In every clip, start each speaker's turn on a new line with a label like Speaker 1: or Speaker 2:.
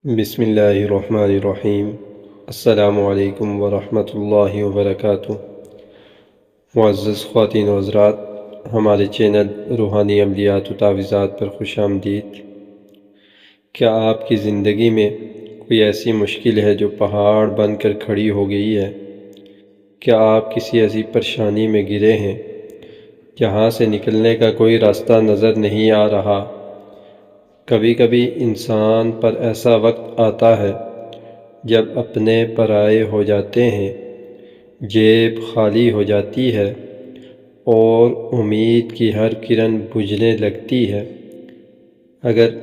Speaker 1: بسم اللہ الرحمن الرحیم۔ السلام علیکم ورحمۃ اللہ وبرکاتہ۔ معزز خواتین و حضرات، ہمارے چینل روحانی عملیات و تعویذات پر خوش آمدید۔ کیا آپ کی زندگی میں کوئی ایسی مشکل ہے جو پہاڑ بن کر کھڑی ہو گئی ہے؟ کیا آپ کسی ایسی پریشانی میں گرے ہیں جہاں سے نکلنے کا کوئی راستہ نظر نہیں آ رہا؟ کبھی کبھی انسان پر ایسا وقت آتا ہے جب اپنے پرائے ہو جاتے ہیں، جیب خالی ہو جاتی ہے اور امید کی ہر کرن بجھنے لگتی ہے۔ اگر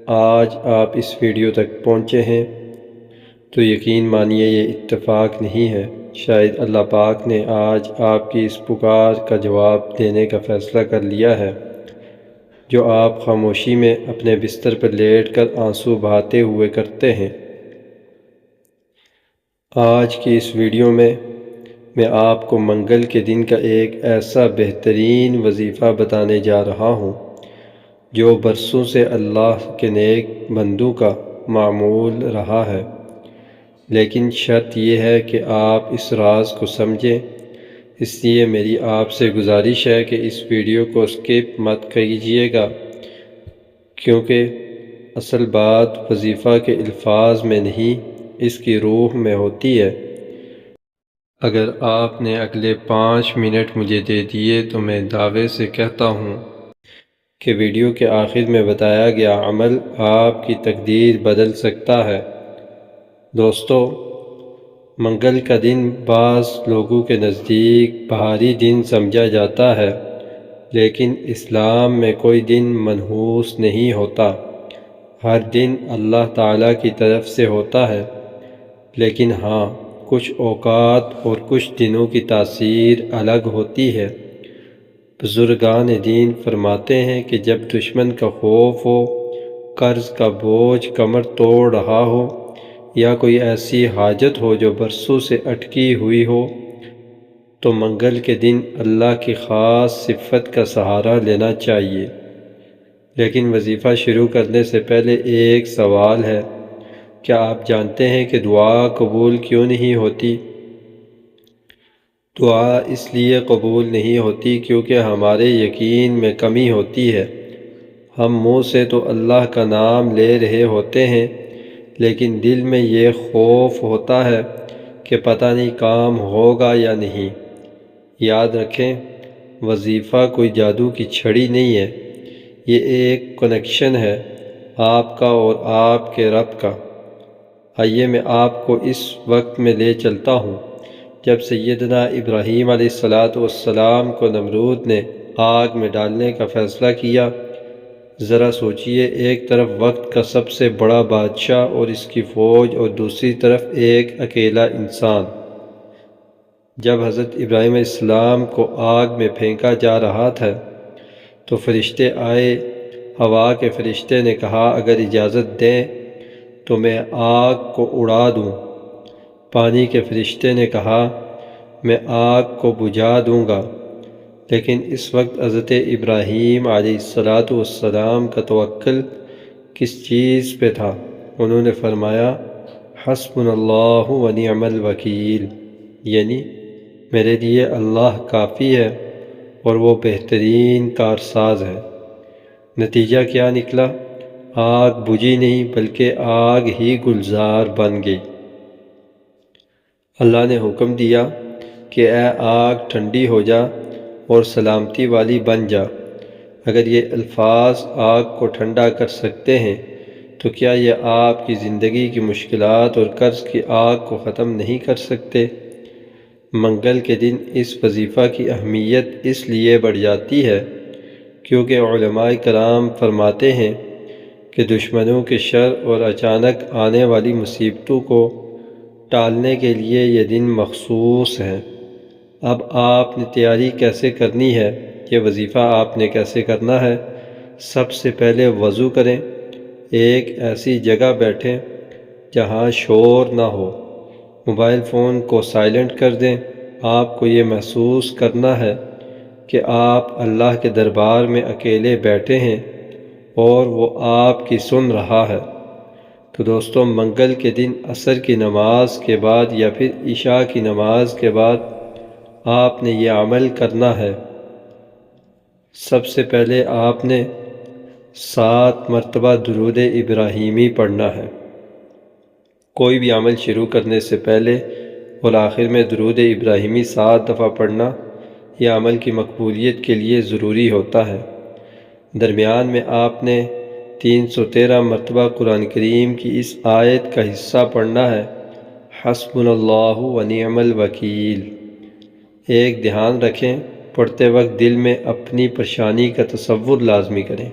Speaker 1: آج آپ اس ویڈیو تک پہنچے ہیں تو یقین مانیے یہ اتفاق نہیں ہے، شاید اللہ پاک نے آج آپ کی اس پکار کا جواب دینے کا فیصلہ کر لیا ہے، جو آپ خاموشی میں اپنے بستر پر لیٹ کر آنسو بہاتے ہوئے کرتے ہیں۔ آج کی اس ویڈیو میں آپ کو منگل کے دن کا ایک ایسا بہترین وظیفہ بتانے جا رہا ہوں جو برسوں سے اللہ کے نیک بندوں کا معمول رہا ہے، لیکن شرط یہ ہے کہ آپ اس راز کو سمجھیں۔ اس لیے میری آپ سے گزارش ہے کہ اس ویڈیو کو اسکپ مت کیجیے گا، کیونکہ اصل بات وظیفہ کے الفاظ میں نہیں، اس کی روح میں ہوتی ہے۔ اگر آپ نے اگلے 5 منٹ مجھے دے دیے تو میں دعوے سے کہتا ہوں کہ ویڈیو کے آخر میں بتایا گیا عمل آپ کی تقدیر بدل سکتا ہے۔ دوستو، منگل کا دن بعض لوگوں کے نزدیک بھاری دن سمجھا جاتا ہے، لیکن اسلام میں کوئی دن منحوس نہیں ہوتا۔ ہر دن اللہ تعالیٰ کی طرف سے ہوتا ہے، لیکن ہاں، کچھ اوقات اور کچھ دنوں کی تاثیر الگ ہوتی ہے۔ بزرگان دین فرماتے ہیں کہ جب دشمن کا خوف ہو، قرض کا بوجھ کمر توڑ رہا ہو، یا کوئی ایسی حاجت ہو جو برسوں سے اٹکی ہوئی ہو، تو منگل کے دن اللہ کی خاص صفت کا سہارا لینا چاہیے۔ لیکن وظیفہ شروع کرنے سے پہلے ایک سوال ہے، کیا آپ جانتے ہیں کہ دعا قبول کیوں نہیں ہوتی؟ دعا اس لیے قبول نہیں ہوتی کیونکہ ہمارے یقین میں کمی ہوتی ہے۔ ہم منہ سے تو اللہ کا نام لے رہے ہوتے ہیں، لیکن دل میں یہ خوف ہوتا ہے کہ پتہ نہیں کام ہوگا یا نہیں۔ یاد رکھیں، وظیفہ کوئی جادو کی چھڑی نہیں ہے، یہ ایک کنیکشن ہے آپ کا اور آپ کے رب کا۔ آئیے میں آپ کو اس وقت میں لے چلتا ہوں جب سیدنا ابراہیم علیہ السلام کو نمرود نے آگ میں ڈالنے کا فیصلہ کیا۔ ذرا سوچئے، ایک طرف وقت کا سب سے بڑا بادشاہ اور اس کی فوج، اور دوسری طرف ایک اکیلا انسان۔ جب حضرت ابراہیم علیہ السلام کو آگ میں پھینکا جا رہا تھا تو فرشتے آئے۔ ہوا کے فرشتے نے کہا، اگر اجازت دیں تو میں آگ کو اڑا دوں۔ پانی کے فرشتے نے کہا، میں آگ کو بجھا دوں گا۔ لیکن اس وقت حضرت ابراہیم علیہ السلام کا توکل کس چیز پہ تھا؟ انہوں نے فرمایا، حسبنا اللہ و نعم الوکیل، یعنی میرے لیے اللہ کافی ہے اور وہ بہترین کارساز ہے۔ نتیجہ کیا نکلا؟ آگ بجھی نہیں بلکہ آگ ہی گلزار بن گئی۔ اللہ نے حکم دیا کہ اے آگ ٹھنڈی ہو جا اور سلامتی والی بن جا۔ اگر یہ الفاظ آگ کو ٹھنڈا کر سکتے ہیں تو کیا یہ آپ کی زندگی کی مشکلات اور قرض کی آگ کو ختم نہیں کر سکتے؟ منگل کے دن اس وظیفہ کی اہمیت اس لیے بڑھ جاتی ہے کیونکہ علماء کرام فرماتے ہیں کہ دشمنوں کے شر اور اچانک آنے والی مصیبتوں کو ٹالنے کے لیے یہ دن مخصوص ہے۔ اب آپ نے تیاری کیسے کرنی ہے؟ یہ وظیفہ آپ نے کیسے کرنا ہے؟ سب سے پہلے وضو کریں، ایک ایسی جگہ بیٹھیں جہاں شور نہ ہو، موبائل فون کو سائلنٹ کر دیں۔ آپ کو یہ محسوس کرنا ہے کہ آپ اللہ کے دربار میں اکیلے بیٹھے ہیں اور وہ آپ کی سن رہا ہے۔ تو دوستوں منگل کے دن عصر کی نماز کے بعد یا پھر عشاء کی نماز کے بعد آپ نے یہ عمل کرنا ہے۔ سب سے پہلے آپ نے 7 مرتبہ درود ابراہیمی پڑھنا ہے۔ کوئی بھی عمل شروع کرنے سے پہلے اور آخر میں درود ابراہیمی 7 دفعہ پڑھنا یہ عمل کی مقبولیت کے لیے ضروری ہوتا ہے۔ درمیان میں آپ نے 313 مرتبہ قرآن کریم کی اس آیت کا حصہ پڑھنا ہے، حسبنا اللہ و نعم الوکیل۔ ایک دھیان رکھیں، پڑھتے وقت دل میں اپنی پریشانی کا تصور لازمی کریں۔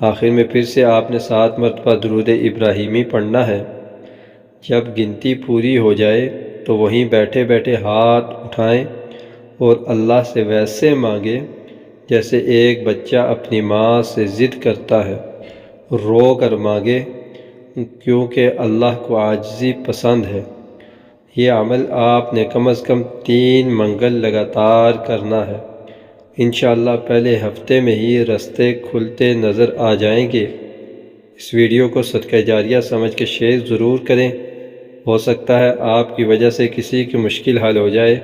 Speaker 1: آخر میں پھر سے آپ نے 7 مرتبہ درود ابراہیمی پڑھنا ہے۔ جب گنتی پوری ہو جائے تو وہیں بیٹھے بیٹھے ہاتھ اٹھائیں اور اللہ سے ویسے مانگیں جیسے ایک بچہ اپنی ماں سے ضد کرتا ہے، رو کر مانگے، کیونکہ اللہ کو عاجزی پسند ہے۔ یہ عمل آپ نے کم از کم 3 منگل لگاتار کرنا ہے۔ انشاءاللہ پہلے ہفتے میں ہی رستے کھلتے نظر آ جائیں گے۔ اس ویڈیو کو صدقہ جاریہ سمجھ کے شیئر ضرور کریں، ہو سکتا ہے آپ کی وجہ سے کسی کی مشکل حل ہو جائے۔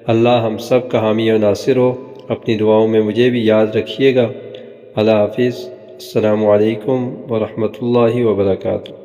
Speaker 1: اللہ ہم سب کا حامی و ناصر ہو۔ اپنی دعاؤں میں مجھے بھی یاد رکھیے گا۔ اللہ حافظ۔ السلام علیکم ورحمۃ اللہ وبرکاتہ۔